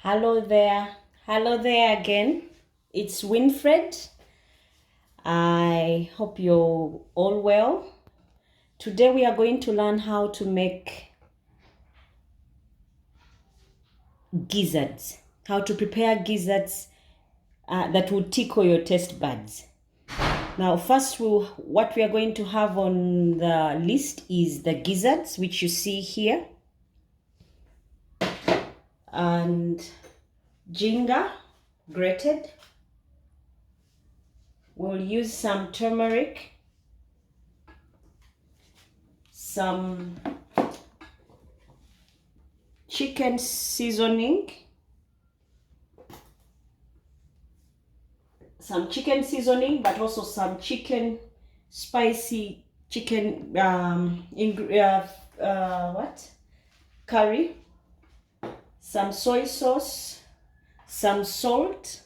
Hello there again. It's Winfred. I hope you're all well. Today we are going to learn how to make gizzards, how to prepare gizzards that will tickle your taste buds. Now, first, what we are going to have on the list is the gizzards, which you see here, and ginger grated. We'll use some turmeric, some chicken seasoning, but also some spicy chicken curry, some soy sauce, some salt,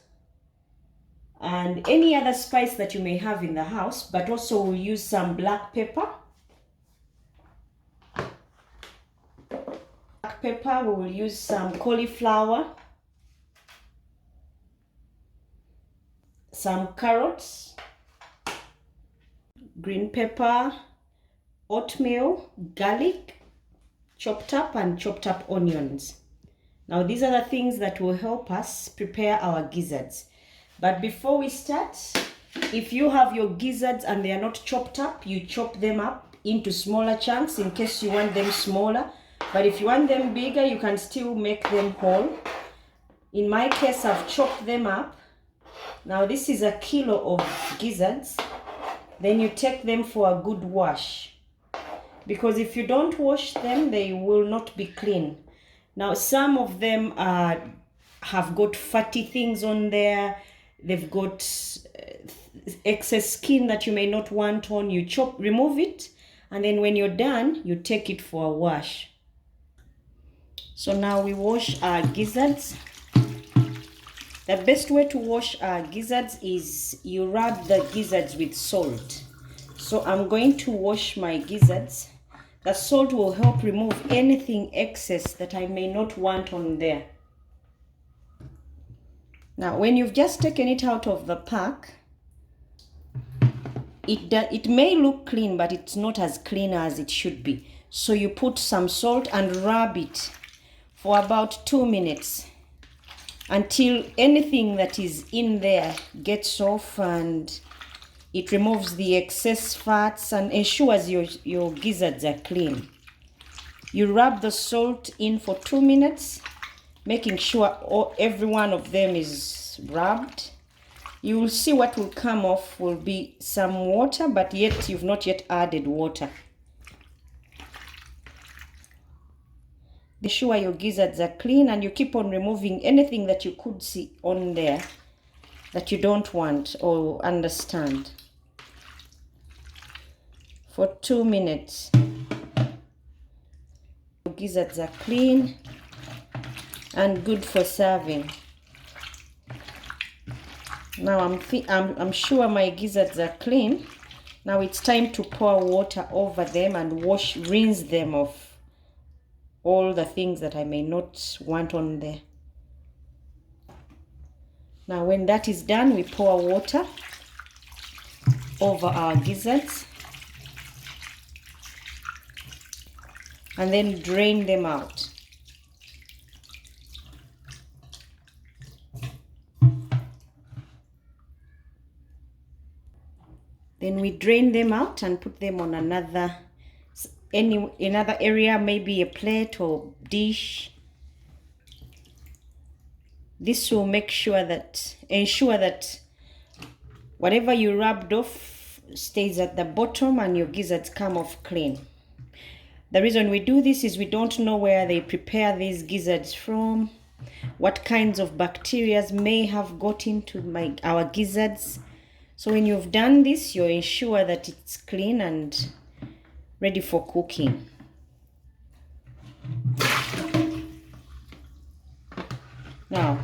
and any other spice that you may have in the house, but also we'll use some black pepper. We will use some cauliflower, some carrots, green pepper, oatmeal, garlic, chopped up, and chopped up onions. Now these are the things that will help us prepare our gizzards. But before we start, if you have your gizzards and they are not chopped up, you chop them up into smaller chunks in case you want them smaller. But if you want them bigger, you can still make them whole. In my case, I've chopped them up. Now this is 1 kilo of gizzards. Then you take them for a good wash, because if you don't wash them, they will not be clean. Now some of them have got fatty things on there. They've got excess skin that you may not want on. You remove it, and then when you're done, you take it for a wash. So now we wash our gizzards. The best way to wash our gizzards is you rub the gizzards with salt. So I'm going to wash my gizzards. The salt will help remove anything excess that I may not want on there. Now when you've just taken it out of the pack, it may look clean, but it's not as clean as it should be. So you put some salt and rub it for about 2 minutes until anything that is in there gets off and it removes the excess fats and ensures your gizzards are clean. You rub the salt in for 2 minutes, making sure every one of them is rubbed. You will see what will come off will be some water, but yet you've not yet added water. Be sure your gizzards are clean, and you keep on removing anything that you could see on there that you don't want or understand for 2 minutes. Your gizzards are clean and good for serving. Now I'm sure my gizzards are clean. Now it's time to pour water over them and rinse them off all the things that I may not want on there. Now when that is done, we pour water over our gizzards and then drain them out. Then we drain them out and put them on another area, maybe a plate or dish. This will ensure that whatever you rubbed off stays at the bottom and your gizzards come off clean. The reason we do this is we don't know where they prepare these gizzards from, what kinds of bacteria may have got into our gizzards. So when you've done this, you ensure that it's clean and ready for cooking. Now,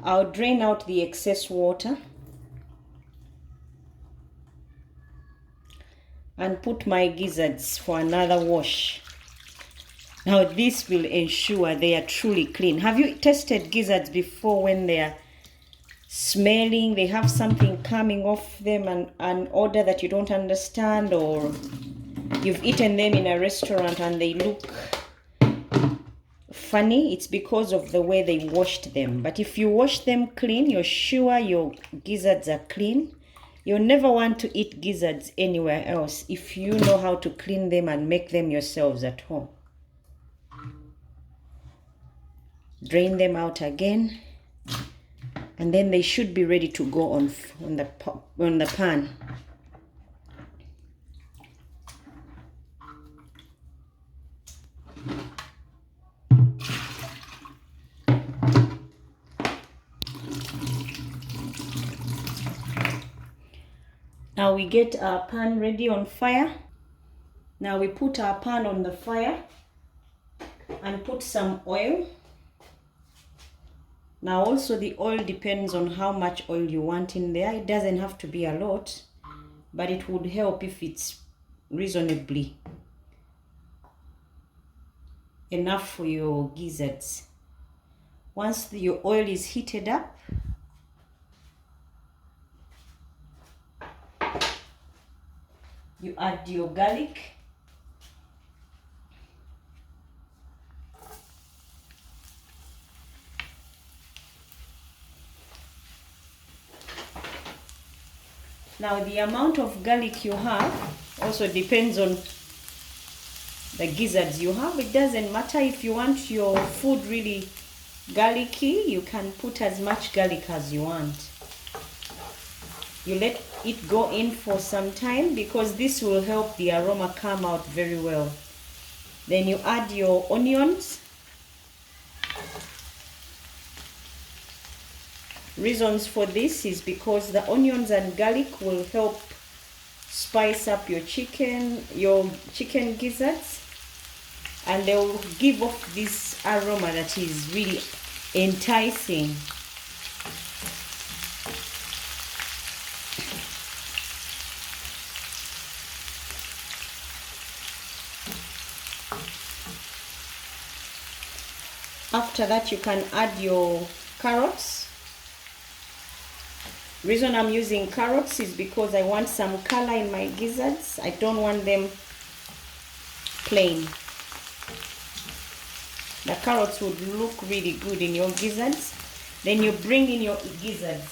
I'll drain out the excess water and put my gizzards for another wash. Now this will ensure they are truly clean. Have you tasted gizzards before when they are smelling, they have something coming off them, and an odor that you don't understand, or you've eaten them in a restaurant and they look funny? It's because of the way they washed them. But if you wash them clean, you're sure your gizzards are clean. You'll never want to eat gizzards anywhere else if you know how to clean them and make them yourselves at home. Drain them out again, and then they should be ready to go on the pan. Now we get our pan ready on fire. Now we put our pan on the fire and put some oil. Now also the oil depends on how much oil you want in there. It doesn't have to be a lot, but it would help if it's reasonably enough for your gizzards. Once your oil is heated up, you add your garlic. Now the amount of garlic you have also depends on the gizzards you have. It doesn't matter. If you want your food really garlicky, you can put as much garlic as you want. You let it go in for some time because this will help the aroma come out very well. Then you add your onions. Reasons for this is because the onions and garlic will help spice up your chicken gizzards, and they will give off this aroma that is really enticing. After that, you can add your carrots. Reason I'm using carrots is because I want some color in my gizzards. I don't want them plain. The carrots would look really good in your gizzards. Then you bring in your gizzards.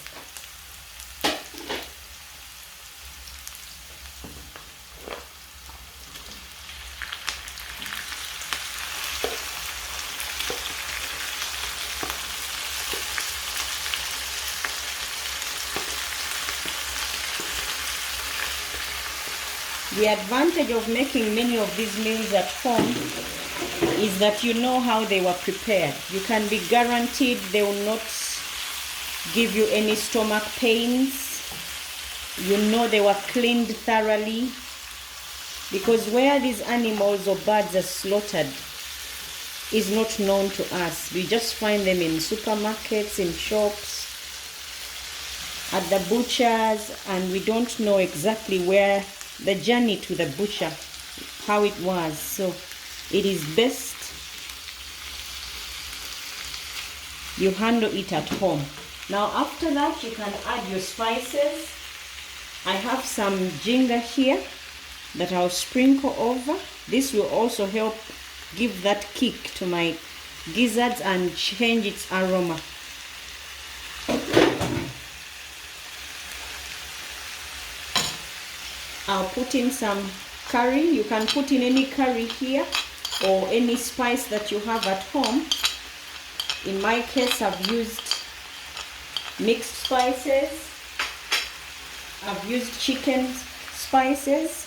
The advantage of making many of these meals at home is that you know how they were prepared. You can be guaranteed they will not give you any stomach pains. You know they were cleaned thoroughly, because where these animals or birds are slaughtered is not known to us. We just find them in supermarkets, in shops, at the butchers, and we don't know exactly where the journey to the butcher, how it was. So it is best you handle it at home. Now after that, you can add your spices. I have some ginger here that I'll sprinkle over. This will also help give that kick to my gizzards and change its aroma. I'll put in some curry. You can put in any curry here or any spice that you have at home. In my case, I've used mixed spices. I've used chicken spices,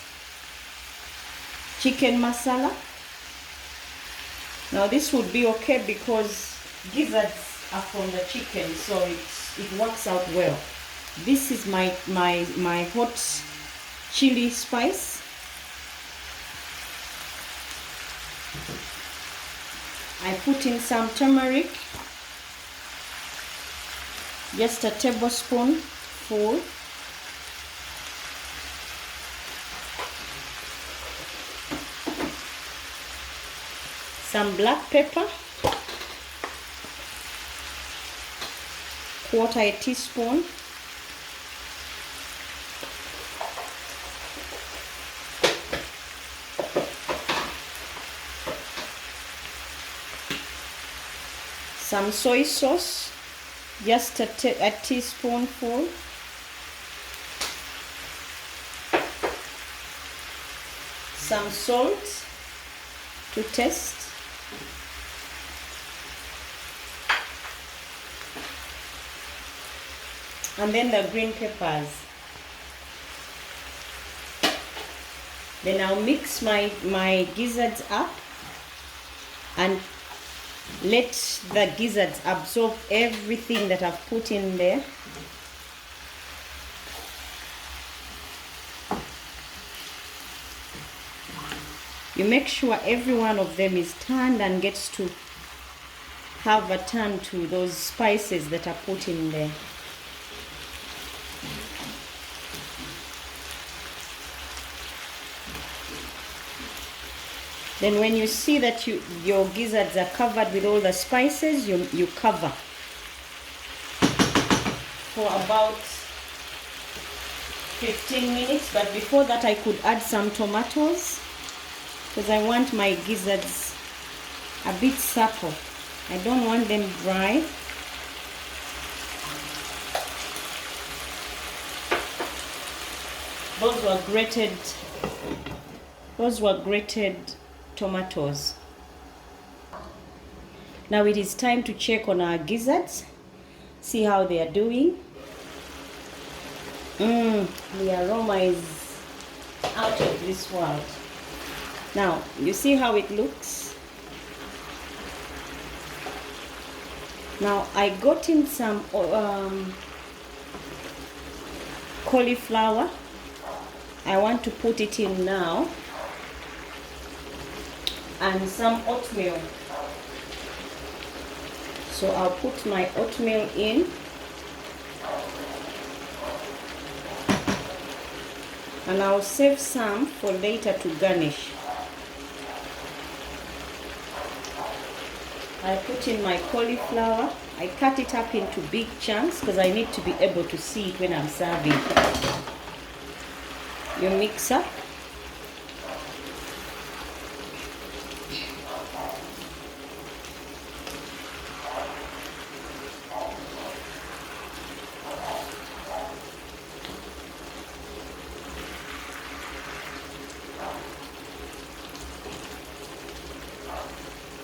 chicken masala. Now this would be okay because gizzards are from the chicken, so it works out well. This is my hot chili spice. I put in some turmeric, just a tablespoon full. some black pepper, 1/4 teaspoon, some soy sauce, just a teaspoonful, some salt to taste, and then the green peppers. Then I'll mix my gizzards up and let the gizzards absorb everything that I've put in there. You make sure every one of them is turned and gets to have a turn to those spices that are put in there. Then when you see that your gizzards are covered with all the spices, you cover for about 15 minutes. But before that, I could add some tomatoes because I want my gizzards a bit supple. I don't want them dry. Those were grated tomatoes. Now it is time to check on our gizzards, see how they are doing. The aroma is out of this world. Now you see how it looks. Now I got in some cauliflower. I want to put it in now, and some oatmeal. So I'll put my oatmeal in, and I'll save some for later to garnish. I put in my cauliflower. I cut it up into big chunks because I need to be able to see it when I'm serving. You mix up.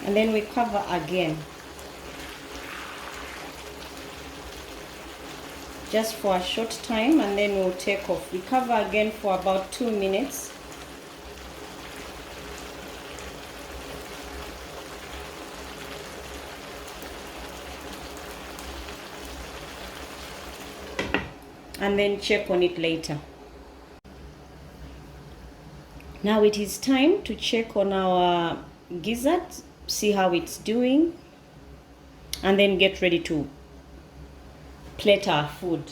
And then we cover again, just for a short time, and then we'll take off. We cover again for about 2 minutes. And then check on it later. Now it is time to check on our gizzard, see how it's doing, and then get ready to plate our food.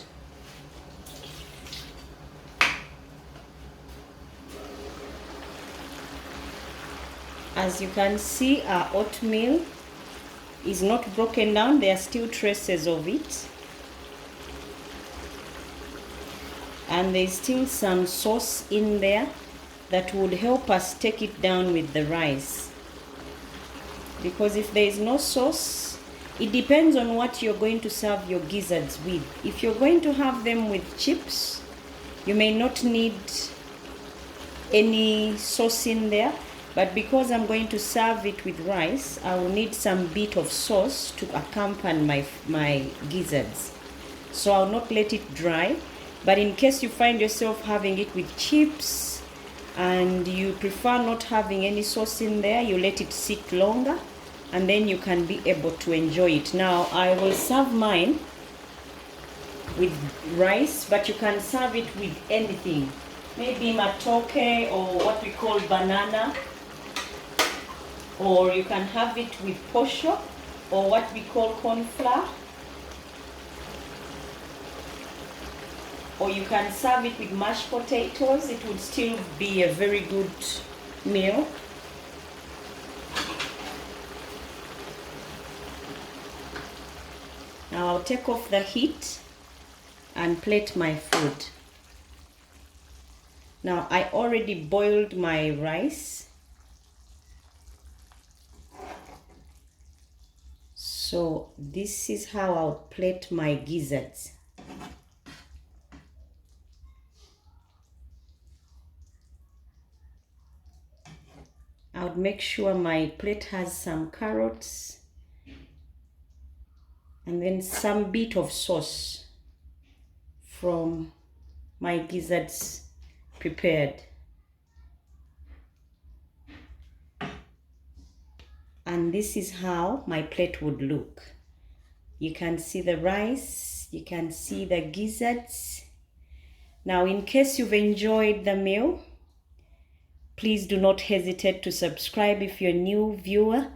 As you can see, our oatmeal is not broken down. There are still traces of it, and there's still some sauce in there that would help us take it down with the rice. Because if there is no sauce, it depends on what you're going to serve your gizzards with. If you're going to have them with chips, you may not need any sauce in there. But because I'm going to serve it with rice, I will need some bit of sauce to accompany my gizzards. So I'll not let it dry. But in case you find yourself having it with chips and you prefer not having any sauce in there, you let it sit longer, and then you can be able to enjoy it. Now I will serve mine with rice, but you can serve it with anything. Maybe matoke, or what we call banana, or you can have it with posho, or what we call corn flour, or you can serve it with mashed potatoes. It would still be a very good meal. Now I'll take off the heat and plate my food. Now I already boiled my rice. So this is how I'll plate my gizzards. I would make sure my plate has some carrots and then some bit of sauce from my gizzards prepared. And this is how my plate would look. You can see the rice, you can see the gizzards. Now, in case you've enjoyed the meal, please do not hesitate to subscribe if you're a new viewer.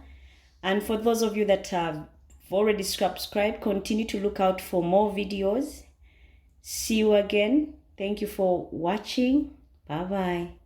And for those of you that have already subscribed, continue to look out for more videos. See you again. Thank you for watching. Bye-bye.